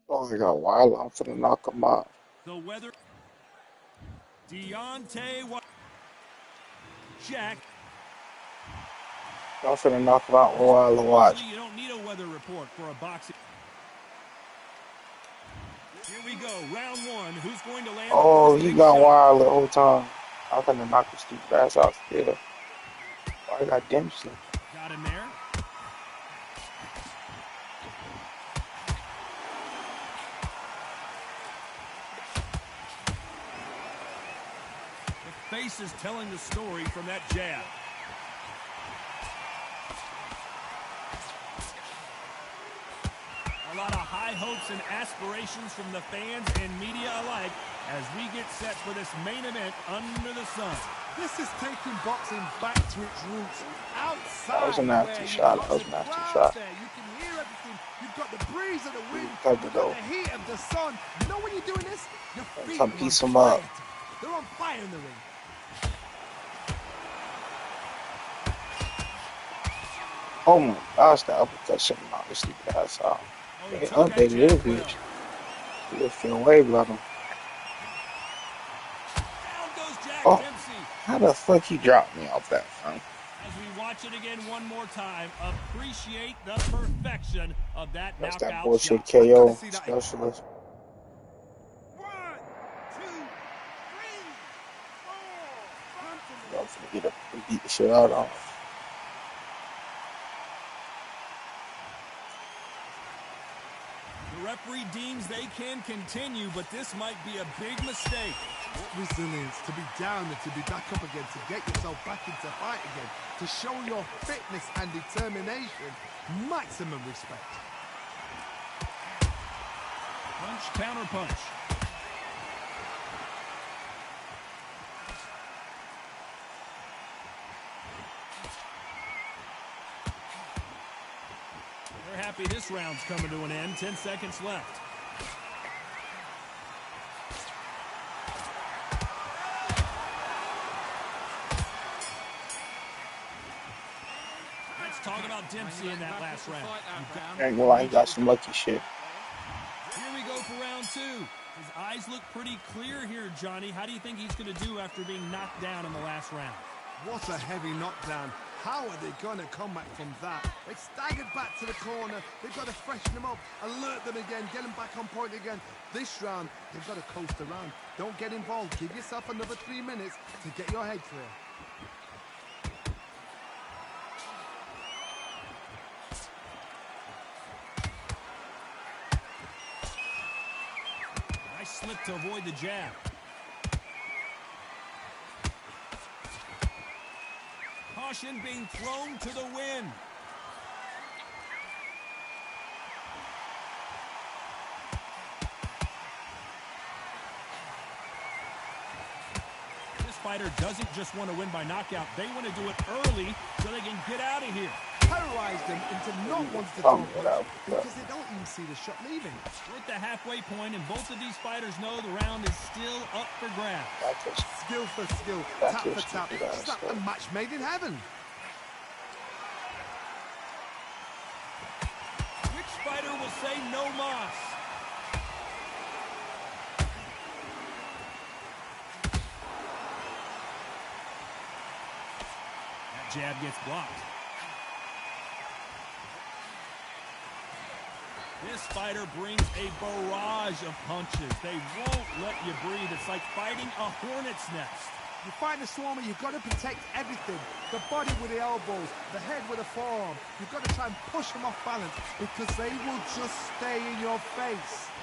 Oh, I got wild. I'm finna knock him out. The weather. Deontay Jack. I'm finna knock him out while I watch. You don't need a weather report for a boxing. Here we go, round one. Who's going to land the Oh, first he big got shot? wild the whole time. I'm finna knock his stupid ass out still. Oh, I got Dempsey. Got him there. The face is telling the story from that jab. A lot of high hopes and aspirations from the fans and media alike as we get set for this main event under the sun. This is taking boxing back to its roots. Outside, That was a nasty shot. That was a nasty shot. there. You can hear everything. You've got the breeze of the wind. Cut it You've got though. the heat of the sun. You know when you're doing this? Your feet Come are piece on him up. fire. They're on fire in the ring. Oh my gosh, that uppercut should have knocked his stupid ass out. He They took that updated this jab well. bitch. He was feeling way about him. Down goes Jack Oh, Dempsey. how the fuck he dropped me off that front? As we watch it again one more time, appreciate the perfection of that That's that knockout bullshit shot. KO specialist. 1, 2, 3, 4. I'm finna beat the shit out of him. The referee deems they can continue, but this might be a big mistake. What resilience to be down and to be back up again, to get yourself back into fight again, to show your fitness and determination. Maximum respect. Punch, counter punch. They're happy this round's coming to an end. 10 seconds left. Let's talk about Dempsey in that last round. I ain't gonna lie, he got some lucky shit. Here we go for round two. His eyes look pretty clear here, Johnny. How do you think he's going to do after being knocked down in the last round? What a heavy knockdown. How are they going to come back from that? They've staggered back to the corner. They've got to freshen them up, alert them again, get them back on point again. This round, they've got to coast around. Don't get involved. Give yourself another 3 minutes to get your head clear. Nice slip to avoid the jab. Caution being thrown to the wind. This fighter doesn't just want to win by knockout. They want to do it early so they can get out of here. Terrorize them into not wanting to throw punch because they don't even see the shot leaving. We're at the halfway point, and both of these fighters know the round is still up for grabs. Skill for skill, tap for tap. It's like a match made in heaven. Which fighter will say no mas? That jab gets blocked. This fighter brings a barrage of punches. They won't let you breathe. It's like fighting a hornet's nest. You fight a swarmer, you've got to protect everything. The body with the elbows, the head with the forearm. You've got to try and push them off balance because they will just stay in your face.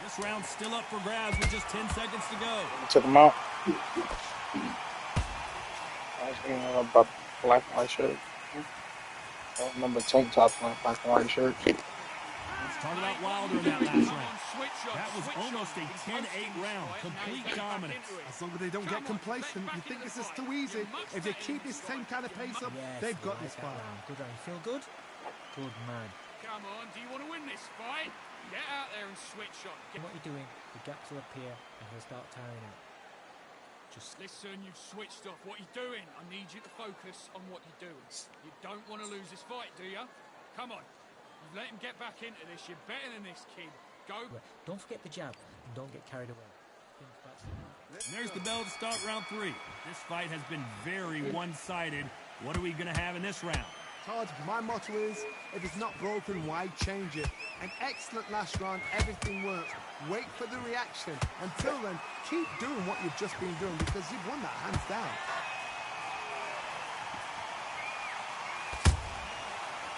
This round's still up for grabs with just 10 seconds to go. Took him out. I was thinking about black and white shirt. I remember tank tops wearing black and white shirt. Let's talk about Wilder in that last round. That was almost a 10-8 round. Complete dominance. As long as they don't get complacent, you think this is too easy. If they keep this same kind of pace up, they've got this fight. Good round. Feel good? Good man. Come on, do you want to win this fight? Get out there and switch on. What you're doing, the gaps will appear and he'll start tiring out. Just listen, you've switched off. What are you doing? I need you to focus on what you're doing. You don't want to lose this fight, do you? Come on. You've let him get back into this. You're better than this, kid. Go. Don't forget the jab and don't get carried away. Think that's And there's the bell to start round 3. This fight has been very one-sided. What are we going to have in this round? Todd, my motto is, if it's not broken, why change it? An excellent last round, everything works. Wait for the reaction. Until then, keep doing what you've just been doing because you've won that hands down.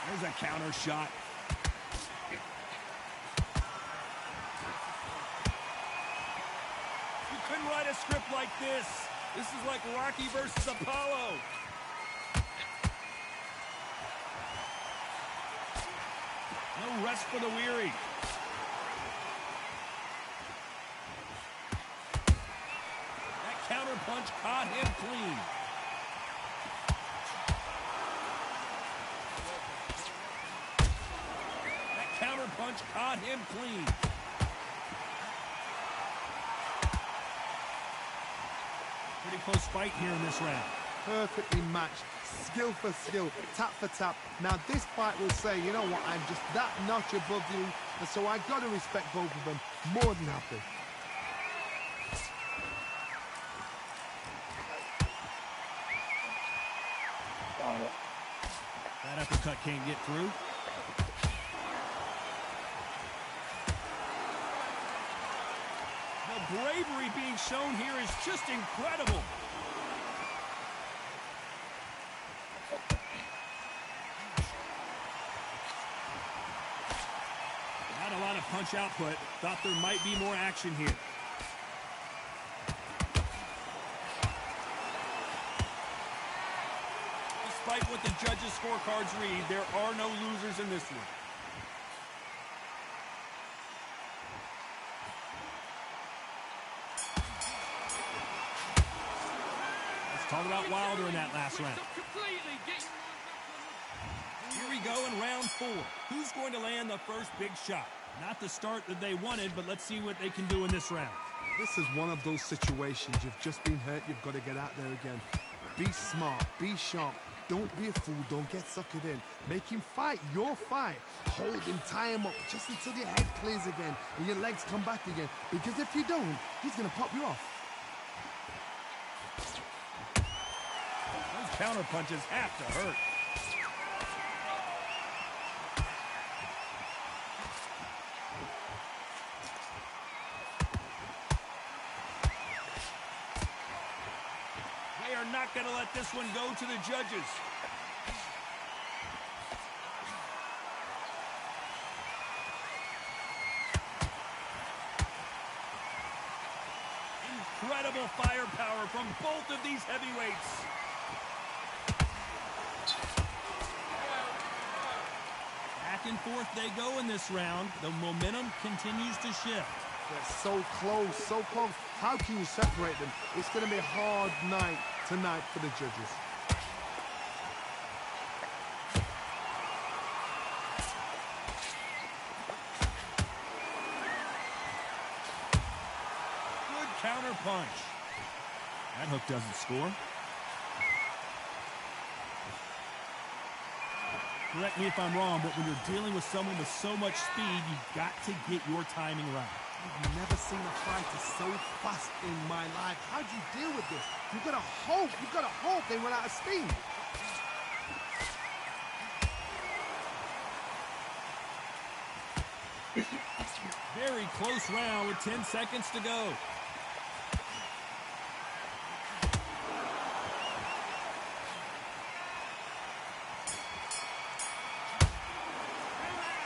There's a counter shot. You couldn't write a script like this. This is like Rocky versus Apollo. No rest for the weary. That counter punch caught him clean. That counter punch caught him clean. Pretty close fight here in this round. Perfectly matched, skill for skill, tap for tap. Now this fight will say, you know what, I'm just that notch above you, and so I got to respect both of them more than happy. That uppercut can't get through. The bravery being shown here is just incredible. Not a lot of punch output. Thought there might be more action here. Despite what the judges' scorecards read, there are no losers in this one. Let's talk about Wilder in that last round. Here we go in round 4. Who's going to land the first big shot? Not the start that they wanted, but let's see what they can do in this round. This is one of those situations. You've just been hurt, you've got to get out there again. Be smart, be sharp. Don't be a fool, don't get suckered in. Make him fight your fight. Hold him, tie him up, just until your head clears again and your legs come back again. Because if you don't, he's going to pop you off. Those counter punches have to hurt. They are not going to let this one go to the judges. Incredible firepower from both of these heavyweights. Back and forth they go in this round. The momentum continues to shift. They're so close, so close. How can you separate them? It's going to be a hard night tonight for the judges. Good counter punch. That hook doesn't score. Correct me if I'm wrong, but when you're dealing with someone with so much speed, you've got to get your timing right. I've never seen a fighter so fast in my life. How do you deal with this? You've got to hope they run out of steam. Very close round with 10 seconds to go.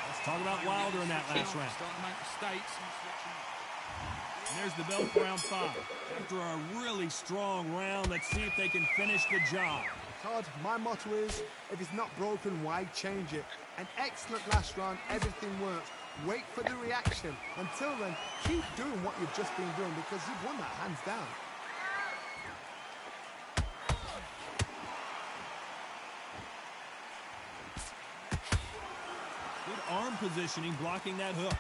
Let's talk about Wilder in that last round. Starting to make mistakes. And there's the bell for round 5. After a really strong round, let's see if they can finish the job. Todd, my motto is, if it's not broken, why change it? An excellent last round, everything works. Wait for the reaction. Until then, keep doing what you've just been doing because you've won that hands down. Good arm positioning, blocking that hook.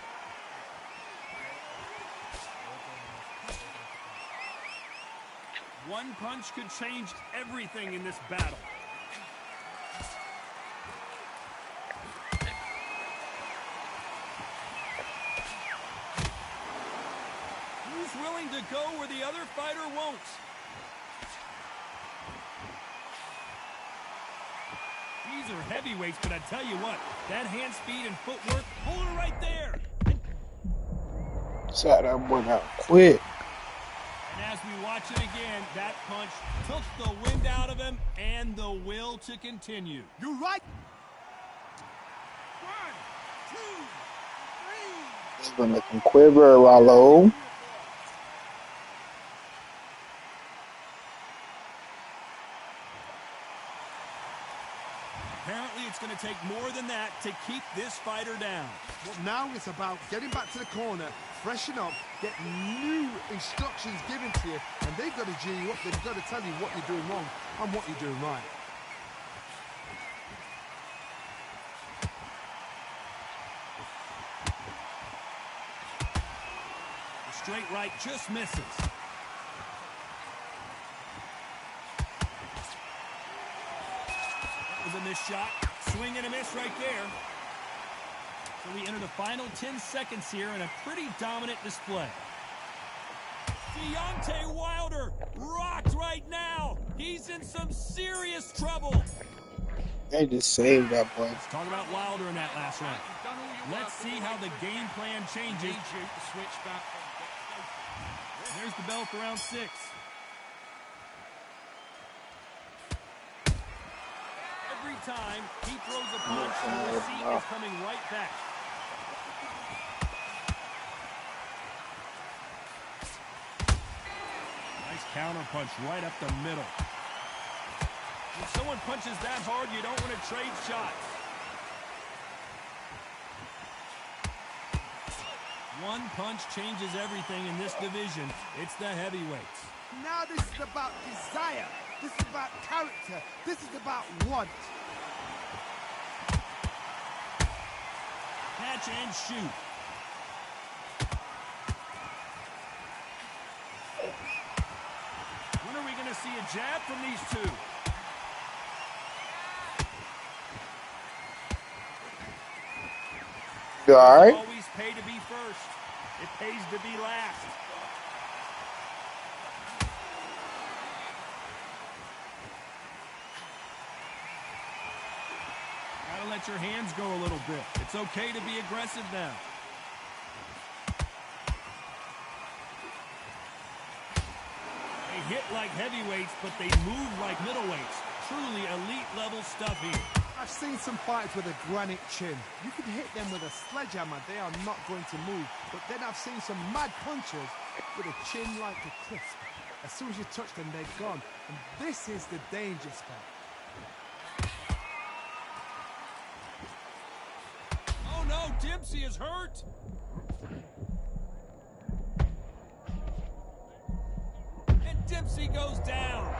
One punch could change everything in this battle. to go where the other fighter won't. These are heavyweights, but I tell you what, that hand speed and footwork, hold her right there. Shut that boy out quick. And as we watch it again, that punch took the wind out of him and the will to continue. You're right. 1, 2, 3. This is gonna make him quiver, Rollo. Apparently, it's going to take more than that to keep this fighter down. Well, now it's about getting back to the corner, freshen up, get new instructions given to you, and they've got to G you up. They've got to tell you what you're doing wrong and what you're doing right. The straight right just misses. That was a missed shot. Swing and a miss right there. So we enter the final 10 seconds here in a pretty dominant display. Deontay Wilder rocked right now. He's in some serious trouble. They just saved that boy. Let's talk about Wilder in that last round. Let's see how the game plan changes. There's the bell for round 6. Every time he throws a punch, the receipt is coming right back. Nice counter punch right up the middle. When someone punches that hard, you don't want to trade shots. One punch changes everything in this division. It's the heavyweights. Now this is about desire. This is about character. This is about want. Catch and shoot. When are we going to see a jab from these two? You alright? Always pay to be first. It pays to be last. Gotta let your hands go a little bit. It's okay to be aggressive now. They hit like heavyweights, but they move like middleweights. Truly elite level stuff here. I've seen some fighters with a granite chin. You can hit them with a sledgehammer, they are not going to move. But then I've seen some mad punchers with a chin like a crisp. As soon as you touch them, they're gone. And this is the danger spot. Oh no, Dempsey is hurt. And Dempsey goes down.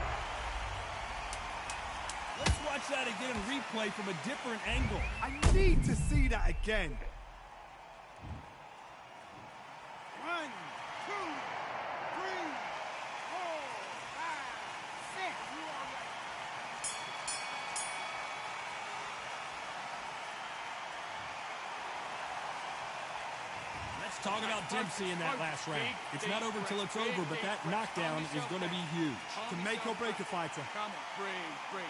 Let's watch that again and replay from a different angle. I need to see that again. 1, 2, 3, 4, 5, 6. Let's talk about Dempsey in that last round. It's not over till it's over, but that knockdown is going to be huge. To make or break a fighter. Come on, breathe.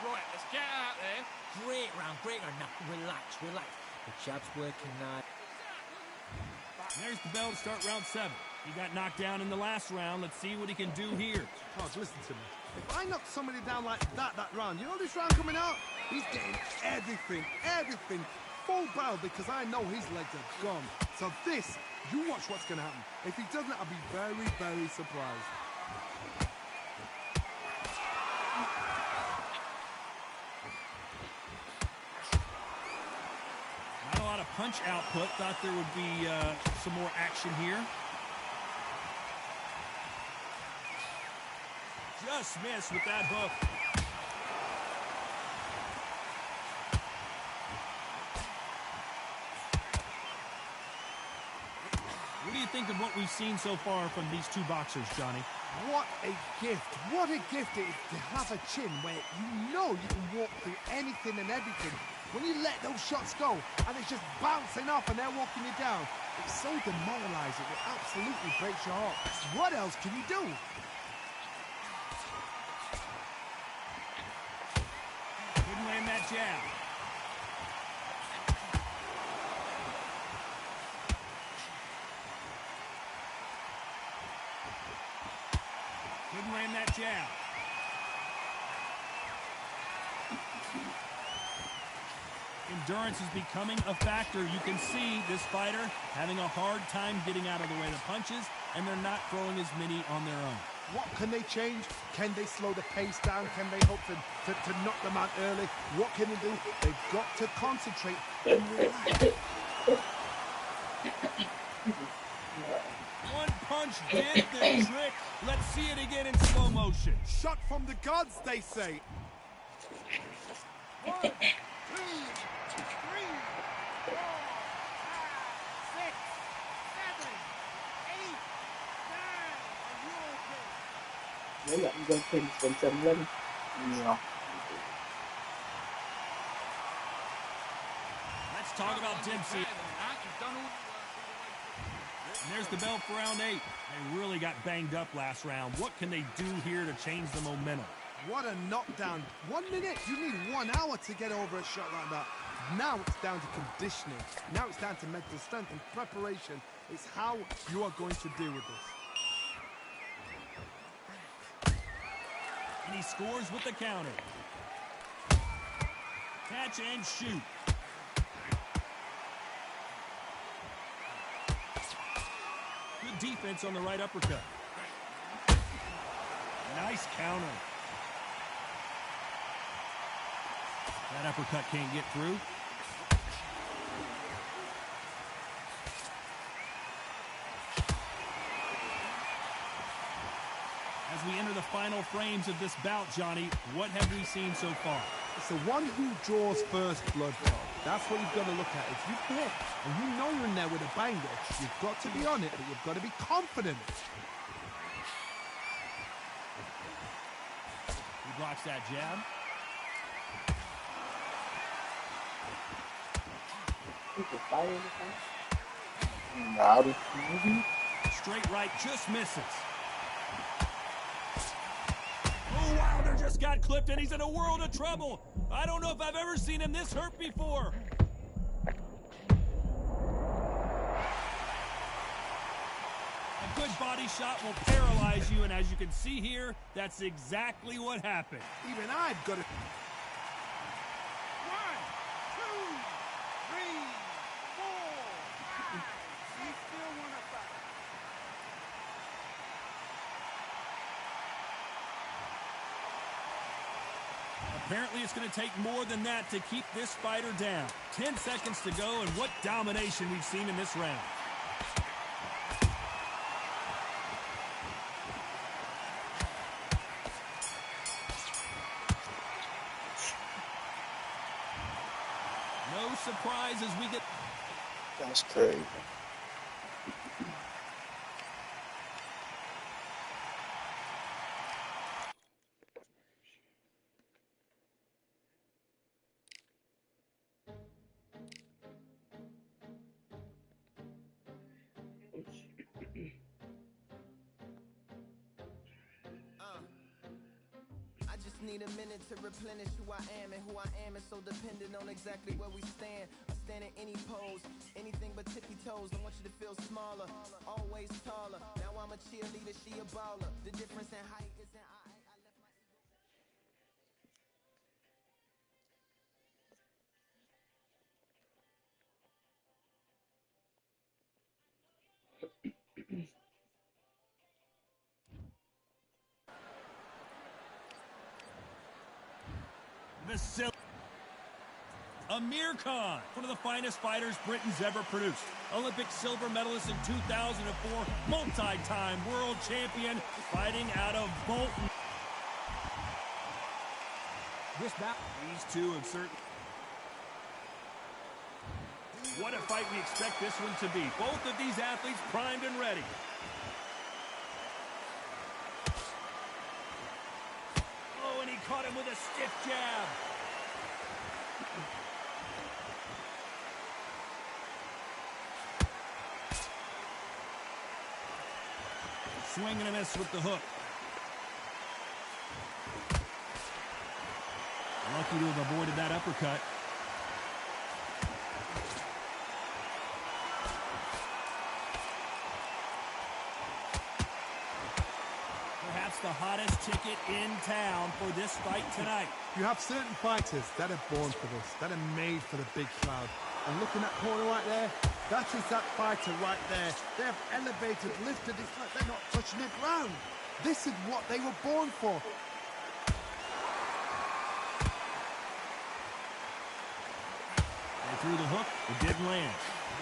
Right, let's get out there. Great round, great round. Now, relax. The jab's working now. There's the bell to start round 7. He got knocked down in the last round. Let's see what he can do here. Cards, listen to me. If I knock somebody down like that round, you know this round coming out? He's getting everything, full barrel, because I know his legs are gone. So this, you watch what's going to happen. If he doesn't, I'll be very, very surprised. Not a lot of punch output. Thought there would be some more action here. Just missed with that hook. What do you think of what we've seen so far from these two boxers, Johnny? What a gift. What a gift it is to have a chin where you know you can walk through anything and everything When you let those shots go and it's just bouncing off and they're walking you down, it's so demoralizing. It absolutely breaks your heart. What else can you do? Couldn't land that jab. Couldn't land that jab. Endurance is becoming a factor. You can see this fighter having a hard time getting out of the way of the punches, and they're not throwing as many on their own. What can they change? Can they slow the pace down? Can they hope to knock them out early? What can they do? They've got to concentrate and relax. One punch did the trick. Let's see it again in slow motion. Shot from the gods, they say. 1, 2, 3, 4, 5, 6, 7, 8, 9. Are you okay? Đấy là anh dân thêm chấm lên nhiều. Let's talk about Dempsey. And there's the bell for round 8. They really got banged up last round. What can they do here to change the momentum? What a knockdown. 1 minute. You need 1 hour to get over a shot like that. Now it's down to conditioning. Now it's down to mental strength and preparation. It's how you are going to deal with this. And he scores with the counter. Catch and shoot. Good defense on the right uppercut. Nice counter. That uppercut can't get through. As we enter the final frames of this bout, Johnny, what have we seen so far? It's the one who draws first blood, Todd. That's what you've got to look at. If you hit and you know you're in there with a banger, you've got to be on it, but you've got to be confident. He blocks that jab. Straight right just misses. Oh, Wilder just got clipped and he's in a world of trouble. I don't know if I've ever seen him this hurt before. A good body shot will paralyze you, and as you can see here, that's exactly what happened. Even I've got to... 1, 2, 3, 4, 5. You still want to fight? Apparently it's going to take more than that to keep this fighter down. 10 seconds to go, and what domination we've seen in this round. No surprise as we get... That's crazy. I just need a minute to replenish who I am, and who I am is so dependent on exactly where we stand. I stand in any pose, anything but tippy toes. I want you to feel smaller, always taller. Now I'm a cheerleader, she a baller. The difference in height is in I left my Amir Khan, one of the finest fighters Britain's ever produced. Olympic silver medalist in 2004, multi-time world champion, fighting out of Bolton. This bout. These two have certainly... What a fight we expect this one to be. Both of these athletes primed and ready. Oh, and he caught him with a stiff jab. Swing and a miss with the hook. Lucky to have avoided that uppercut. Perhaps the hottest ticket in town for this fight tonight. You have certain fighters that are born for this, that are made for the big crowd. And looking at that corner right there, that is that fighter right there. They have elevated, lifted, it's like they're not touching the ground. This is what they were born for. They threw the hook, it didn't land.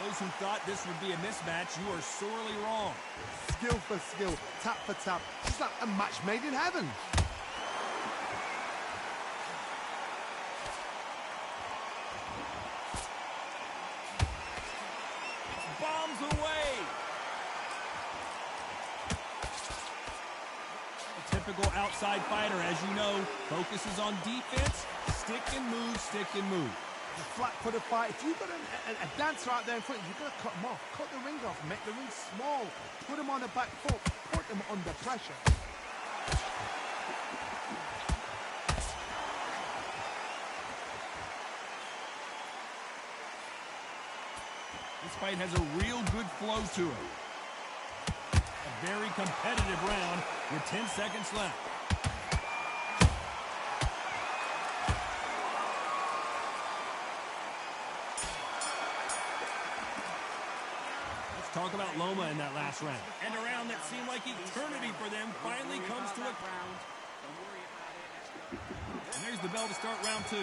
Those who thought this would be a mismatch, you are sorely wrong. Skill for skill, tap for tap. It's like a match made in heaven. Bombs away. A typical outside fighter, as you know, focuses on defense, stick and move, stick and move. The flat footed fight. If you've got a dancer out there in front, you've got to cut them off. Cut the ring off, make the ring small. Put them on the back foot, put them under pressure. This fight has a real good flow to it. A very competitive round with 10 seconds left. Talk about Loma in that last round. And a round that seemed like eternity for them finally comes to a round. And there's the bell to start round two.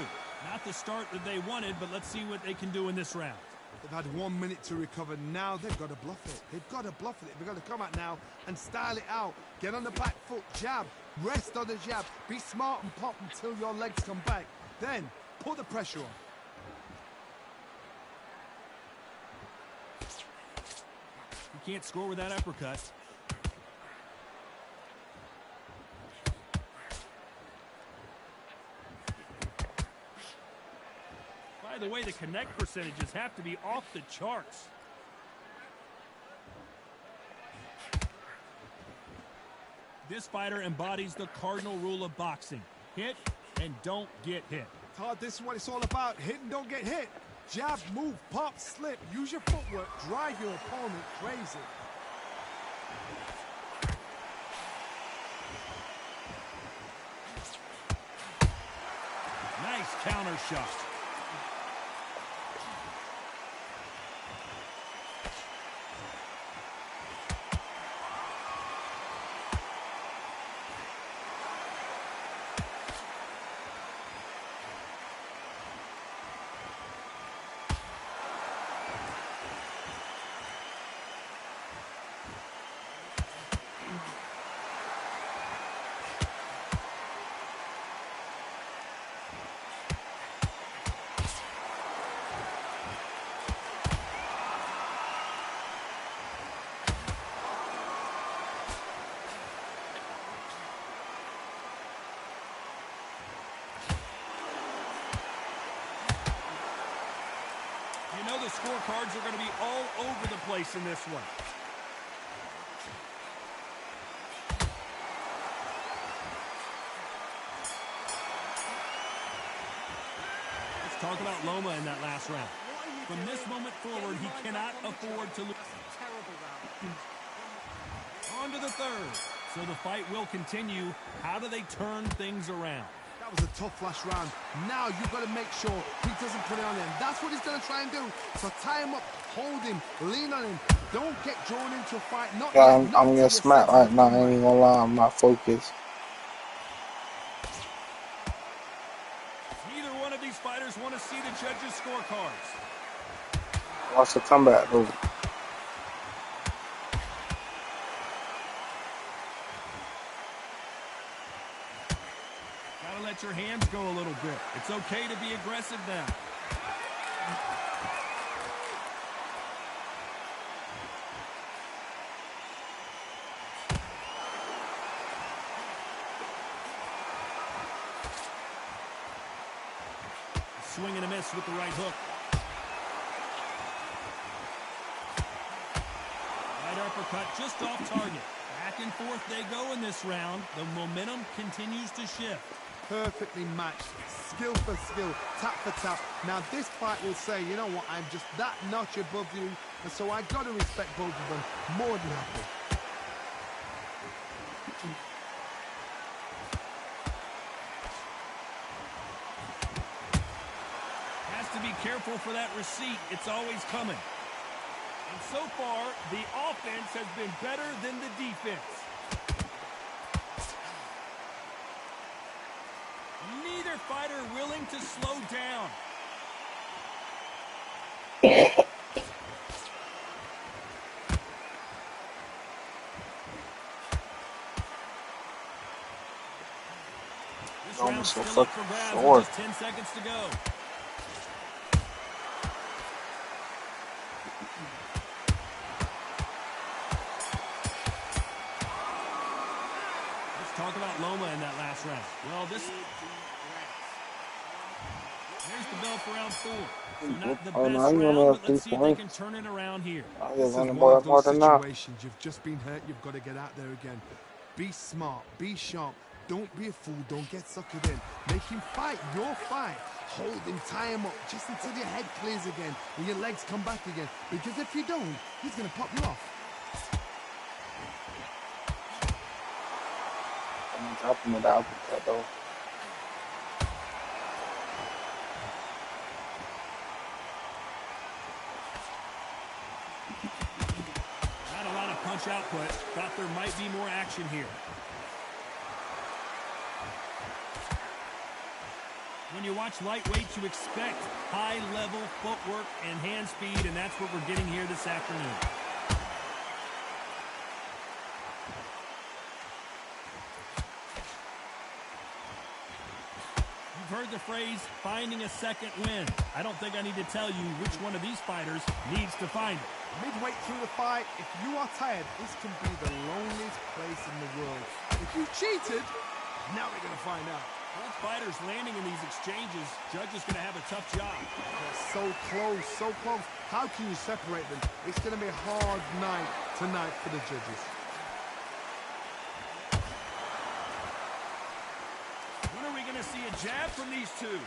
Not the start that they wanted, but let's see what they can do in this round. They've had 1 minute to recover. Now they've got to bluff it. They've got to bluff it. They've got to come out now and style it out. Get on the back foot, jab, rest on the jab. Be smart and pop until your legs come back. Then put the pressure on. You can't score with that uppercut. By the way, the connect percentages have to be off the charts. This fighter embodies the cardinal rule of boxing. Hit and don't get hit. Todd, this is what it's all about. Hit and don't get hit. Jab, move, pop, slip. Use your footwork. Drive your opponent crazy. Nice counter shot. You know the scorecards are going to be all over the place in this one. Let's talk about Loma in that last round. From this moment forward, he cannot afford to lose. On to the third. So the fight will continue. How do they turn things around? That was a tough last round. Now you've got to make sure he doesn't put it on him. That's what he's going to try and do. So tie him up, hold him, lean on him. Don't get drawn into a fight. I'm getting smacked right now. I ain't even gonna lie. I'm not focused. Neither one of these fighters want to see the judges' scorecards. Watch the comeback, though. Let your hands go a little bit. It's okay to be aggressive now. Swing and a miss with the right hook. Right uppercut just off target. Back and forth they go in this round. The momentum continues to shift. Perfectly matched, skill for skill, tap for tap. Now this fight will say, you know what, I'm just that notch above you, and so I got to respect both of them more than happy. Has to be careful for that receipt. It's always coming. And so far, the offense has been better than the defense. Neither fighter willing to slow down. This round's so still up for fucking grabs sore. with just 10 seconds to go. Let's talk about Loma in that last round. Well, there's the bell for round 4. So not the Oh, best now you round, only have but 3 let's see if they can points. turn it around here. I This just is want to one boy of more those than that. situations. You've just been hurt. You've got to get out there again. Be smart. Be sharp. Don't be a fool. Don't get suckered in. Make him fight your fight. Hold him. Tie him up just until your head clears again and your legs come back again. Because if you don't, he's going to pop you off. I'm dropping it out with that though. Not a lot of punch output. Thought there might be more action here. When you watch lightweights, you expect high-level footwork and hand speed, and that's what we're getting here this afternoon. You've heard the phrase, finding a second win. I don't think I need to tell you which one of these fighters needs to find it. Midway through the fight, if you are tired, this can be the loneliest place in the world. If you cheated, now we're going to find out. Both fighters landing in these exchanges, Judge is going to have a tough job. They're so close, so close. How can you separate them? It's going to be a hard night tonight for the judges. When are we going to see a jab from these two?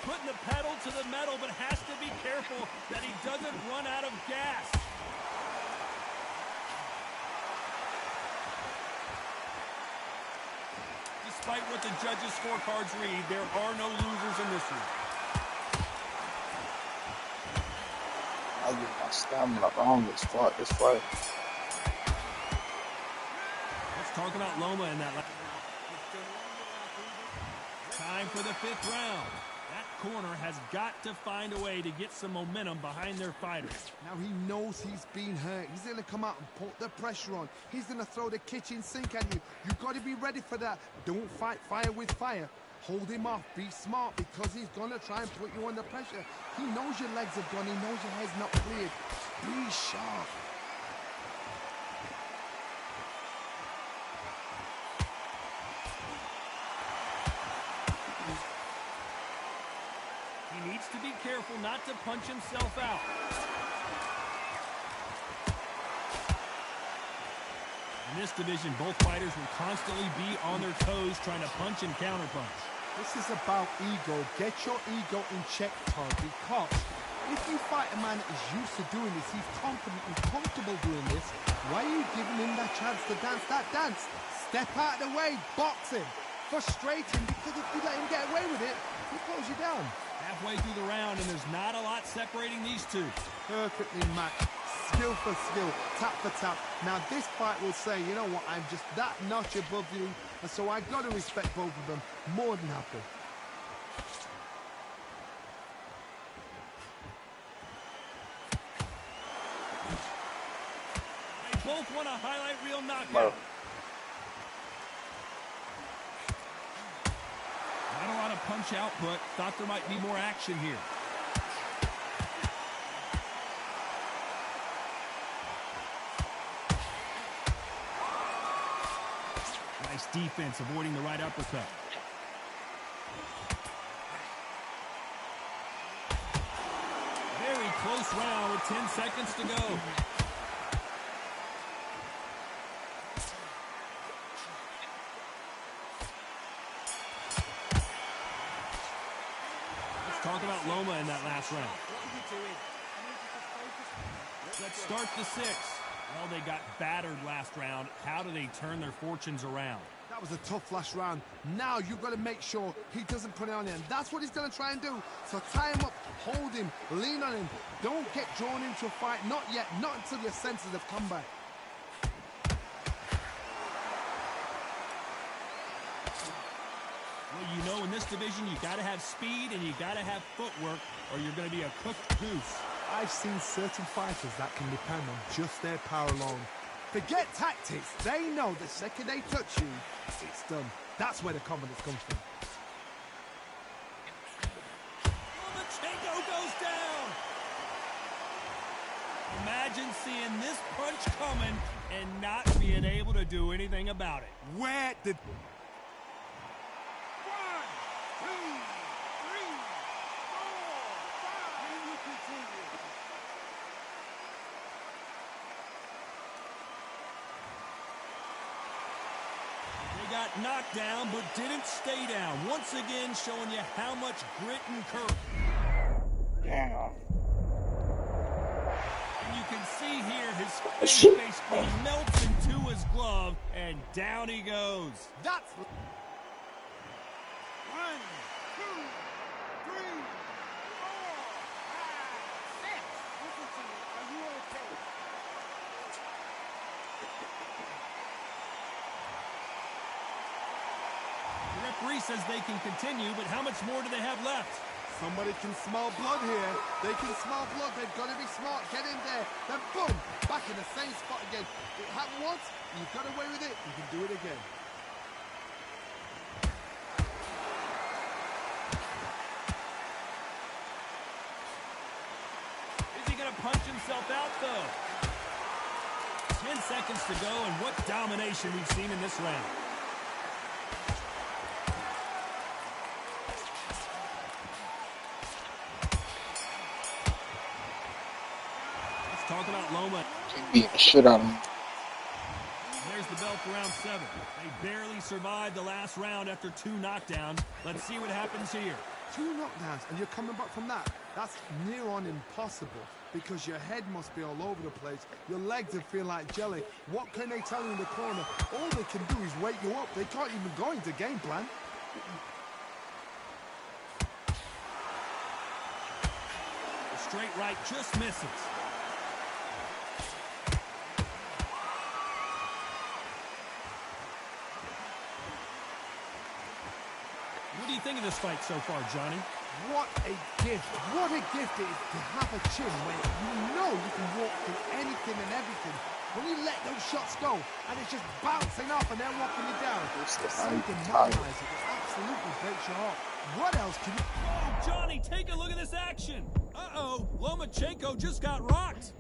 Putting the pedal to the metal, but has to be careful that he doesn't run out of gas. Despite what the judges' scorecards read, there are no losers in this one. I get my stamina wrong this fight. Let's talk about Loma in that last. Time for the 5th round. That corner has got to find a way to get some momentum behind their fighters. Now he knows he's been hurt. He's going to come out and put the pressure on. He's going to throw the kitchen sink at you. You've got to be ready for that. Don't fight fire with fire. Hold him off. Be smart because he's going to try and put you under pressure. He knows your legs have gone. He knows your head's not cleared. Be sharp. He needs to be careful not to punch himself out. In this division, both fighters will constantly be on their toes trying to punch and counterpunch. This is about ego. Get your ego in check, Todd, because if you fight a man that is used to doing this, he's confident and comfortable doing this, why are you giving him that chance to dance that dance? Step out of the way, box him, frustrate him, because if you let him get away with it, he pulls you down. Halfway through the round, and there's not a lot separating these two. Perfectly matched, skill for skill, tap for tap. Now this fight will say, you know what, I'm just that notch above you, and so I got to respect both of them more than happy. They both want a highlight reel knockout. Bro. Not a lot of punch output. Thought there might be more action here. Nice defense, avoiding the right uppercut. close round with 10 seconds to go. Let's talk about Loma in that last round. Let's start the sixth. Well, they got battered last round. How do they turn their fortunes around? That was a tough last round. Now you've got to make sure he doesn't put it on him. That's what he's going to try and do. So tie him up, hold him, lean on him. Don't get drawn into a fight. Not yet. Not until your senses have come back. Well, you know, in this division, you got to have speed and you got to have footwork, or you're going to be a cooked goose. I've seen certain fighters that can depend on just their power alone. Forget tactics. They know the second they touch you, it's done. That's where the confidence comes from. Lomachenko goes down. Imagine seeing this punch coming and not being able to do anything about it. Where did... 1, 2, 3, 4, 5. Can you continue? They got knocked down, but didn't stay down. Once again, showing you how much grit and courage. Damn. And you can see here his face basically melts into his glove, and down he goes. That's... 1, 2, 3, 4, 5, 6. Listen to me. Are you okay? The referee says they can continue, but how much more do they have left? Somebody can smell blood here. They can smell blood. They've got to be smart. Get in there. Then boom, back in the same spot again. It happened once. You've got away with it. You can do it again. Is he going to punch himself out, though? 10 seconds to go, and what domination we've seen in this round. Let's talk about Loma. Beat the shit out of him. There's the bell for round 7. They barely survived the last round after 2 knockdowns. Let's see what happens here. 2 knockdowns and you're coming back from that. That's near on impossible because your head must be all over the place. Your legs will feel like jelly. What can they tell you in the corner? All they can do is wake you up. They can't even go into game plan. The straight right just misses. What do you think of this fight so far, Johnny? What a gift. What a gift it is to have a chin where you know you can walk through anything and everything. When you let those shots go and it's just bouncing off and they're walking you down, something mesmerizing. It absolutely breaks your heart. What else can you... Oh, Johnny, take a look at this action. Uh-oh, Lomachenko just got rocked.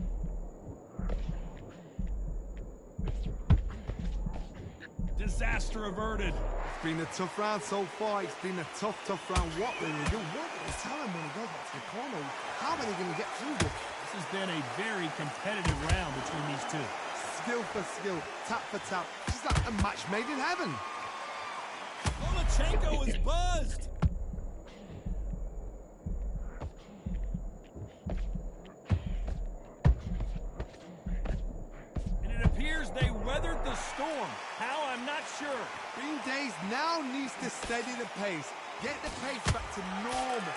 Disaster averted. It's been a tough round so far. It's been a tough round. What will they do? What will they tell him when he goes back to the corner? How are they going to get through this? This has been a very competitive round between these two. Skill for skill, tap for tap. It's like a match made in heaven. Lomachenko is buzzed. And it appears they weathered the storm. How, I'm not sure. Bean Days now needs to steady the pace. Get the pace back to normal.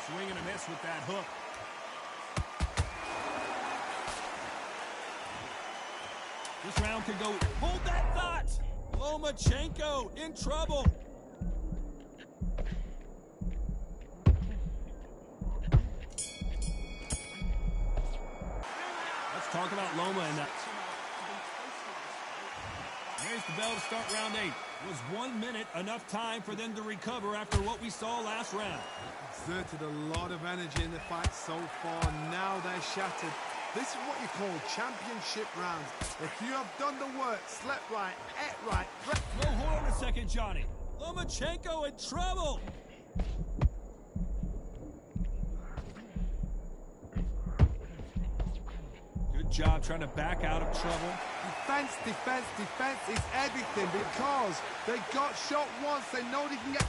Swing and a miss with that hook. This round could go. Hold that thought! Lomachenko in trouble. Let's talk about Loma and that. There's the bell to start round 8. Was 1 minute enough time for them to recover after what we saw last round? Exerted a lot of energy in the fight so far. Now they're shattered. This is what you call championship rounds. If you have done the work, slept right, ate right... No, hold on a second, Johnny. Lomachenko in trouble. Good job trying to back out of trouble. Defense, defense, defense is everything because they got shot once. They know they can get.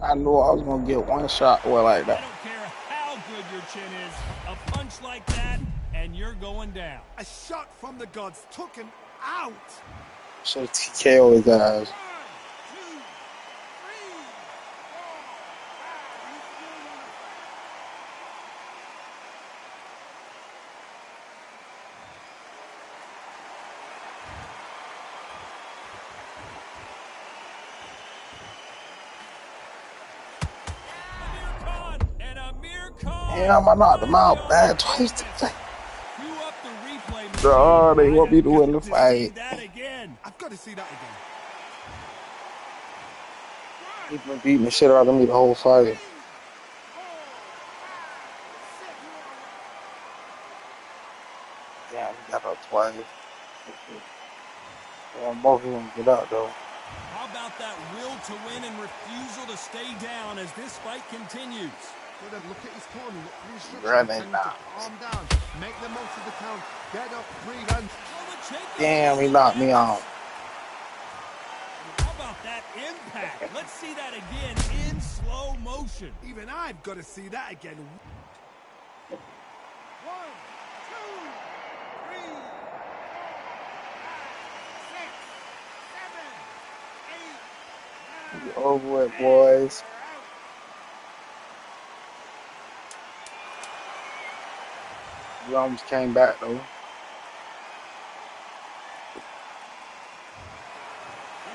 I knew I was gonna get one shot away like I that. don't care how good your chin is. A punch like that, and you're going down. A shot from the gods took him out. Should have TKO his ass. Damn, I knocked him out bad twice. Oh, they want me to win the fight. I've got to see that again. He's been beating the shit out of me the whole fight. Damn, he got up twice. Damn, both of them get up though. How about that will to win and refusal to stay down as this fight continues? Look at his corner, look for instructions. Grabbing him down. Calm down, make the most of the count, get up, breathe, and... Damn, he knocked me out. How about that impact? Let's see that again in slow motion. Even I've got to see that again. 1, 2, 3, 4, 5, 6, 7, 8, 9, Over it, boys. You almost came back though. It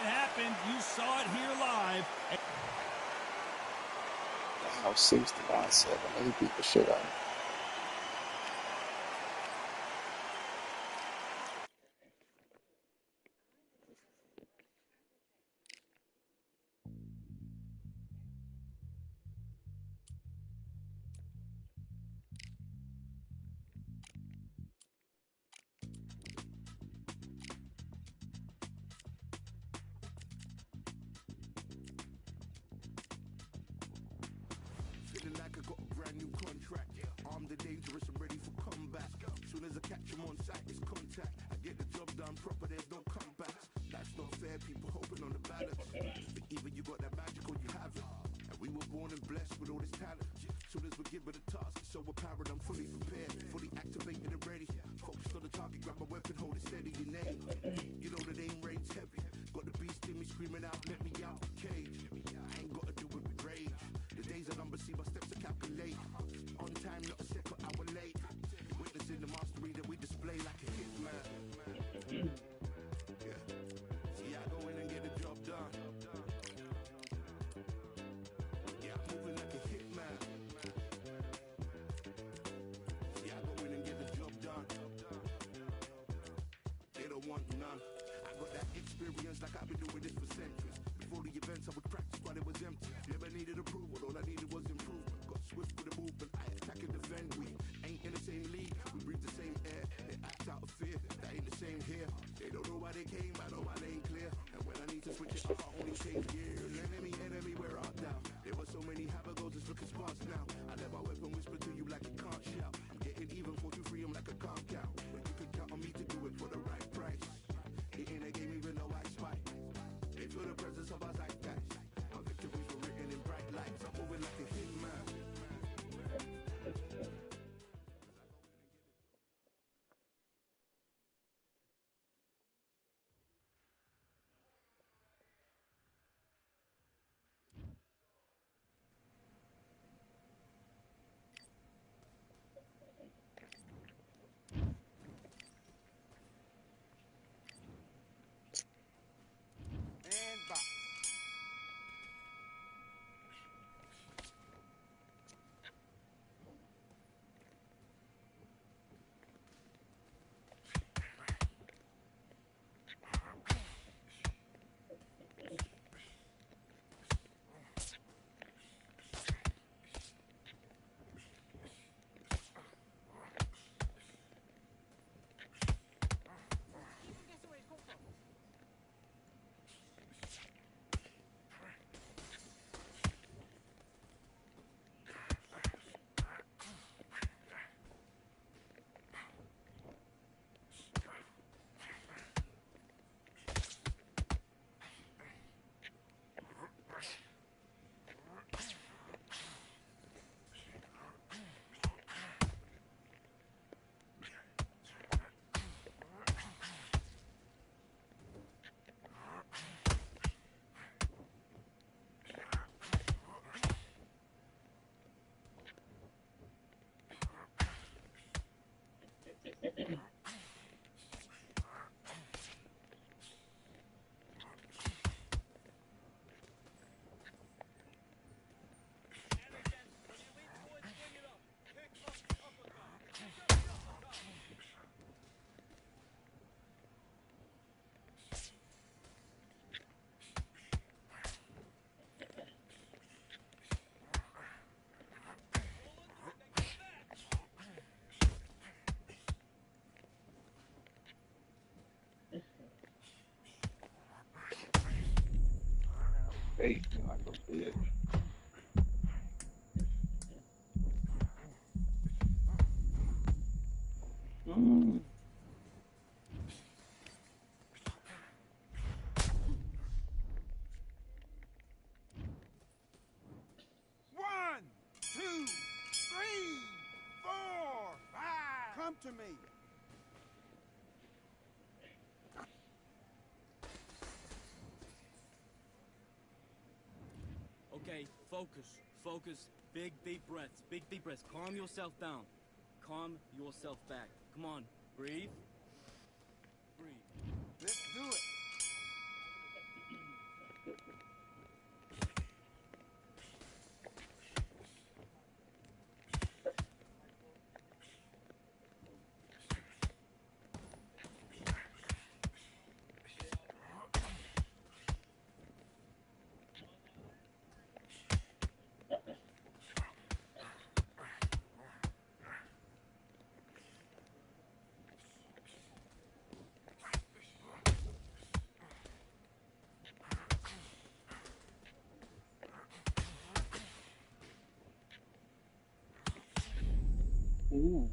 happened. You saw it here live. Damn, 61-7. He beat the shit out of me. Feeling like I got a brand new contract. Armed and dangerous and ready for comeback. Soon as I catch him on sight, it's contact. I get the job done proper, there's no comebacks. That's not fair, people hoping on the balance. But either you got that magic or you haven't. And we were born and blessed with all this talent. Soon as we're given a task, it's so apparent I'm fully prepared, fully activated and ready. Focused on the target, grab my weapon, hold it steady, your name. You know the name rains heavy. Got the beast in me screaming out, let me out the cage. I ain't got to do it with rage. The days are numbered, see my steps to calculate. On time, not a second hour late. Witnessing the mastery that we display like a hitman. Yeah. See, I go in and get the job done. Yeah, I'm moving like a hitman. See, I go in and get the job done. They don't want none. I got that experience like I've been doing this for centuries. Before the events, I would practice while it was empty. Never needed approval, all I needed was improvement. Got swift with the movement, I attack and defend. We ain't in the same league, we breathe the same air. They act out of fear, that ain't the same here. They don't know why they came, I know why they ain't clear. And when I need to switch it up, I only change gears. Enemy, where art thou? There were so many habagos, it's looking sparse now. I let my weapon whisper to you like it can't shout. I'm getting even, 4 to 3, I'm like a calm cow. But you can count on me to do it for the right price. It ain't a game even though I spite. They feel the presence of our zeitgeist. My victories were written in bright lights. I'm moving like a hitman. Bait me like a bitch. Mm. One, two, three, four, five. Come to me. Okay, focus. Focus. Big deep breaths. Big deep breaths. Calm yourself down. Calm yourself back. Come on. Breathe. Breathe. Let's do it. Ooh.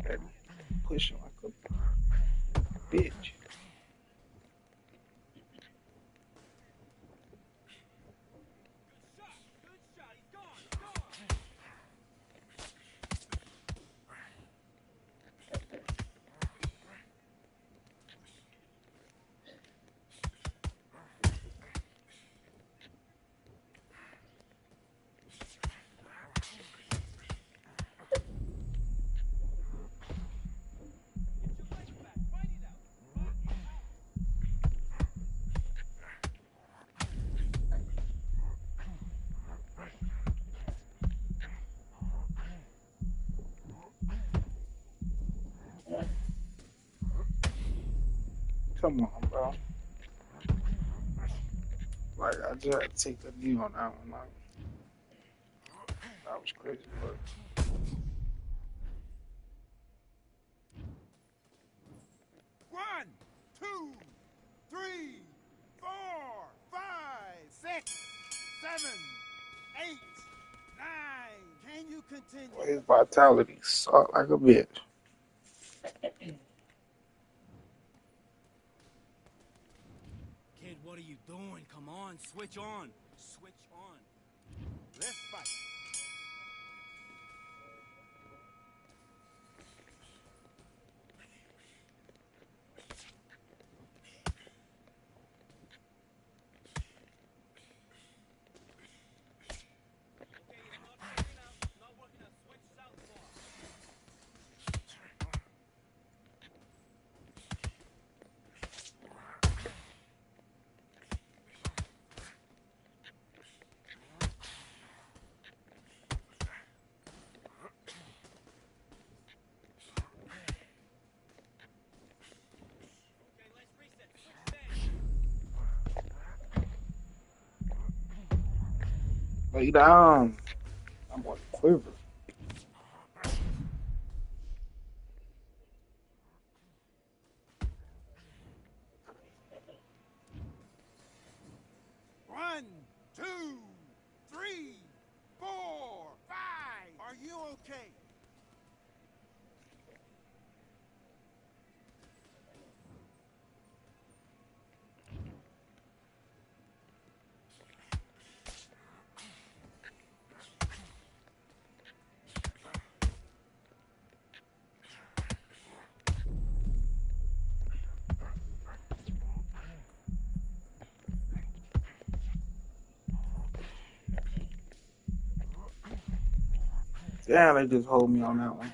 Steady pushing like a bitch. Good shot. He's gone. He's gone. Come on, bro. Like, I just had to take a knee on that one. Like, that was crazy, but One, two, three, four, five, six, seven, eight, nine. Can you continue? boy, his vitality sucked like a bitch. Kid, what are you doing? Come on. Switch on. Switch on. Let's fight. Lay down. I'm on quiver. One, two, three, four, five. Are you okay? Damn, they just hold me on that one.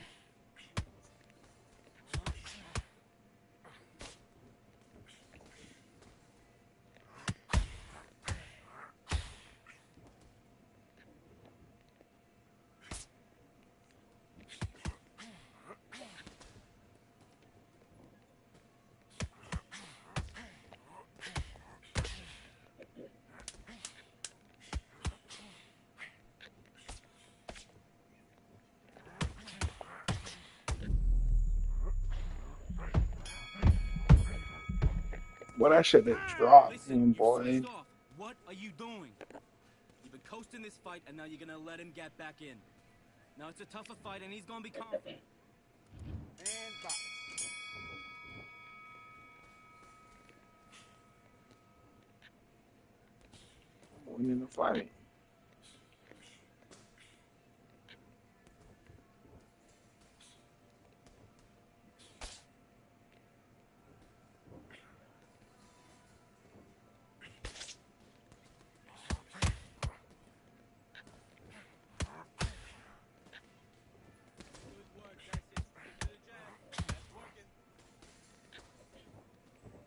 Well, that shit have dropped Listen, him, you boy. switched off. What are you doing? You've been coasting this fight, and now you're gonna let him get back in. Now it's a tougher fight, and he's gonna be confident. And back. Winning the fight. Good work, Tyson. Stick to the jab. That's working. Look at me. Look at me.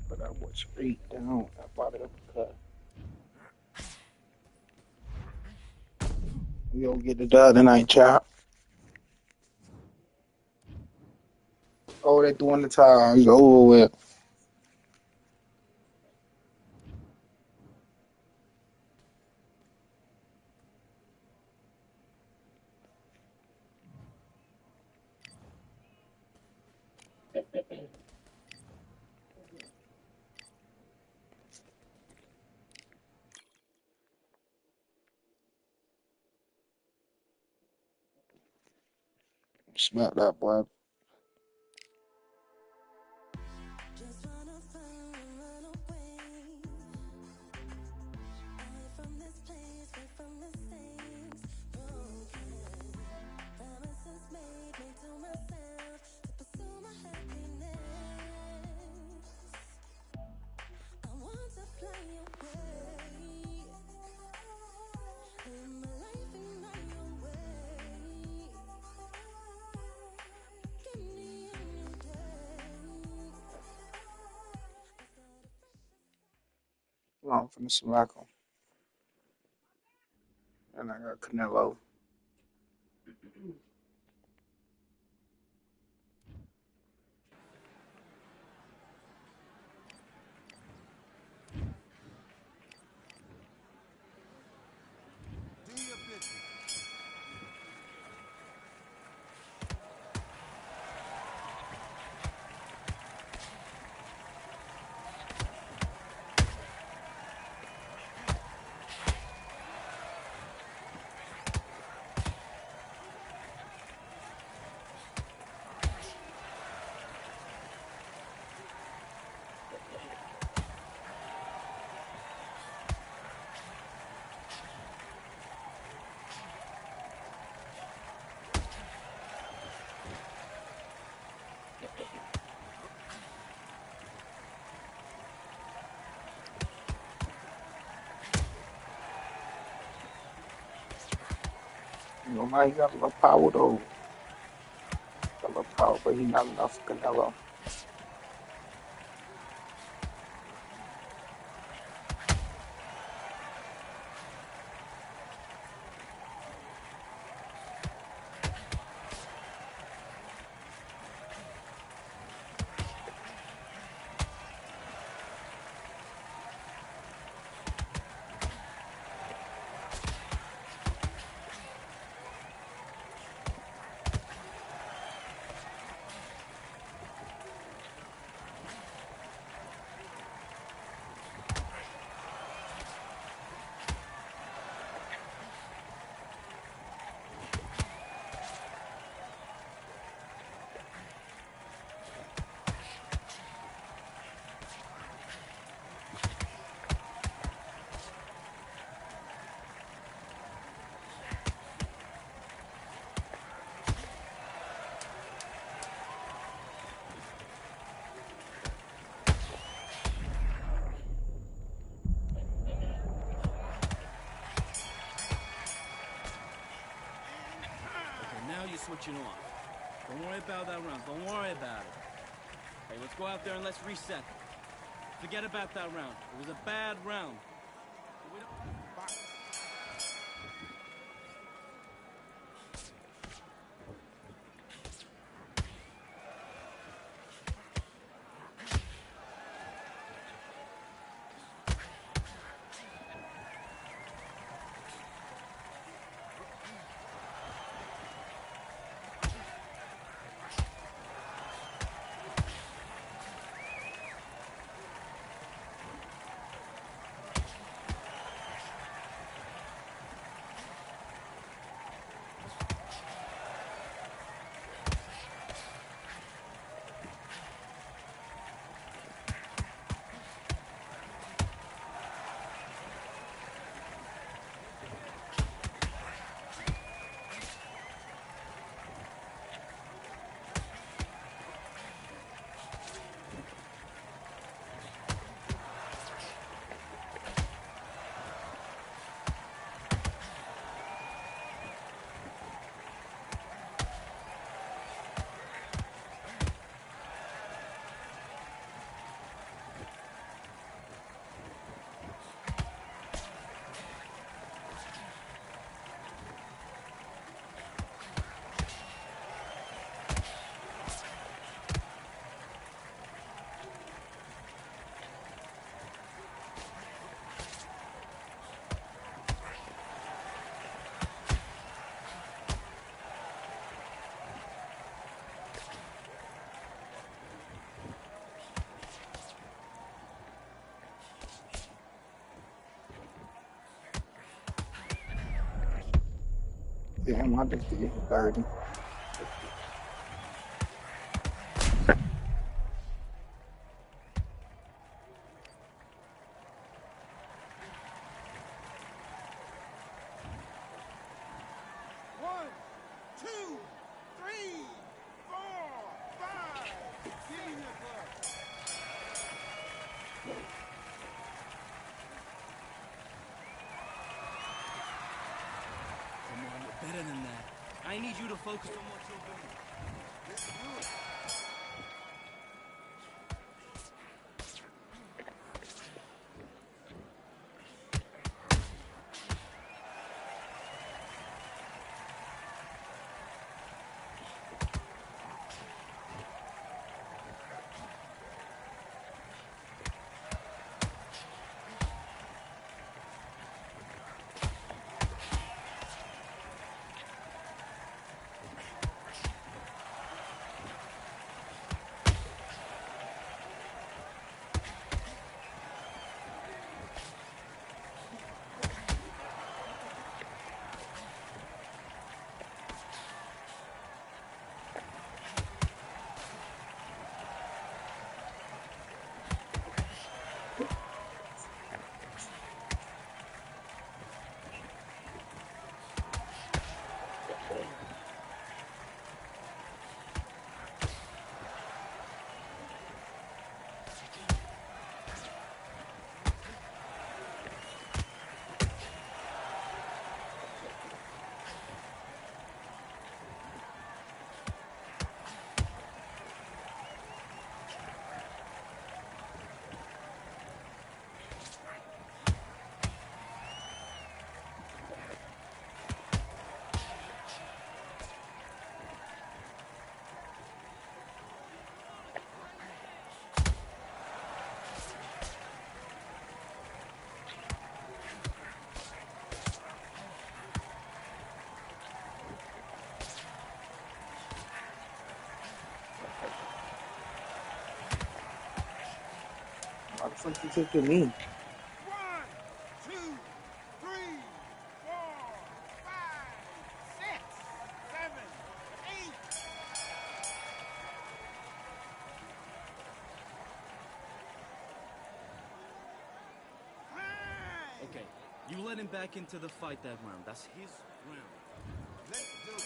But I was straight down. I bought it uppercut. We gonna get it done tonight, chap. Oh, they doing the time. It's over with. Smack that boy. Just wanna find and run away. Away from this place, away from this things broken. Promises made to myself to pursue my happiness. I want to fly away. Live my life in my own way. Give me a new day. I'm finna smack him. And I got Canelo. Do your business. You know, now he got a little power though. Got a little power, but he not enough for Canelo. switching off. Don't worry about that round. Don't worry about it. Hey, let's go out there and let's reset. Forget about that round. It was a bad round. We don't... Damn, I just did 30. One, two, three, four, five. Give me your glove. Come on, you're better than that. I need you to focus on what you're doing. Let's do it. What the fuck you took to me? 1, 2, 3, 4, 5, 6, 7, 8. Okay, you let him back into the fight that round. That's his round. Let's do it.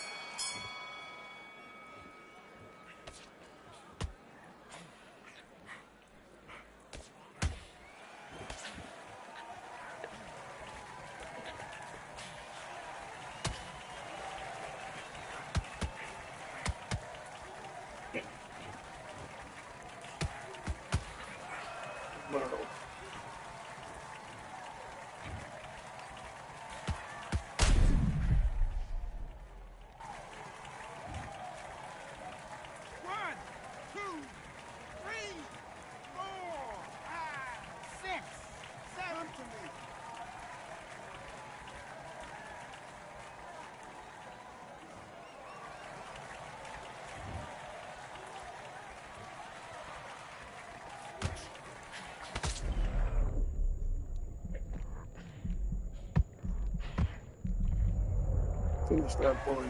Finish that boy.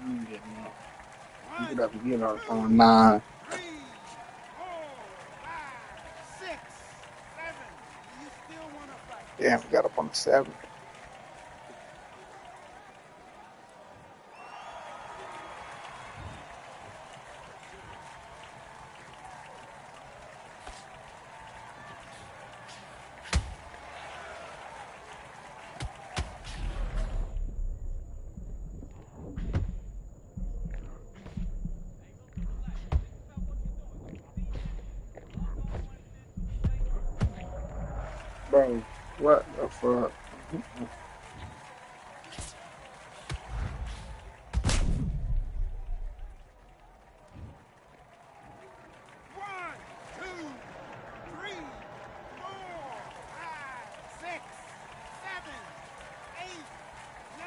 You get me. You could have to get up on 9. 3, 4, 5, 6, 7. You still want to fight? Damn, we got up on the 7. Bro, what the fuck? 1, 2, 3, 4, 5, 6, 7, 8, 9.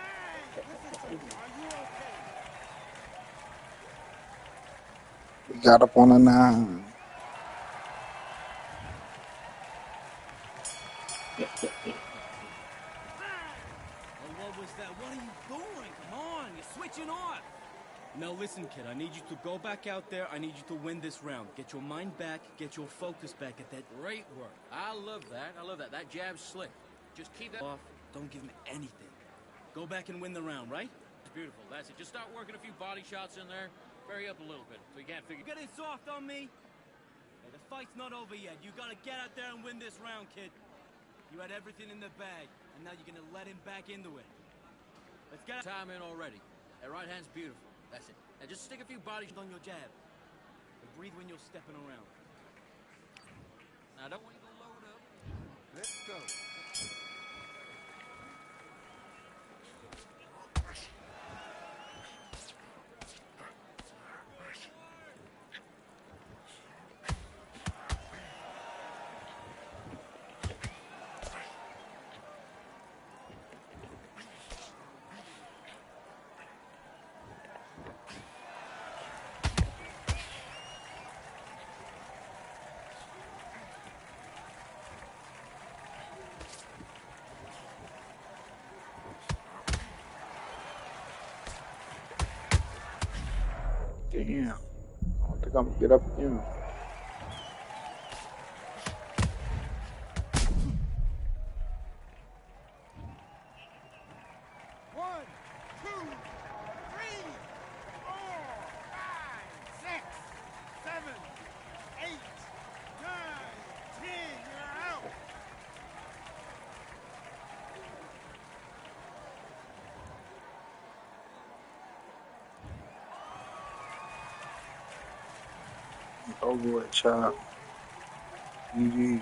Listen to me. Are you okay? We got up on a 9. Oh, what was that? What are you doing? Come on, you're switching off. Now listen, kid, I need you to go back out there. I need you to win this round. Get your mind back, get your focus back at that. Great work. I love that. I love that. That jab's slick. Just keep that Off. Don't give him anything. Go back and win the round, right? beautiful. That's it. Just start working a few body shots in there. Vary up a little bit so you can't figure. You're getting soft on me. Hey, the fight's not over yet. You gotta get out there and win this round, kid. You had everything in the bag, and now you're gonna let him back into it. Let's get Time in already. That right hand's beautiful. That's it. Now just stick a few body shots on your jab. But breathe when you're stepping around. Now don't wait to load up. Let's go. Damn. I don't think I'm gonna get up again. One, two, three, 4, 5, 6, 7, 8, 9, 10. You're out. Over with, child. GG.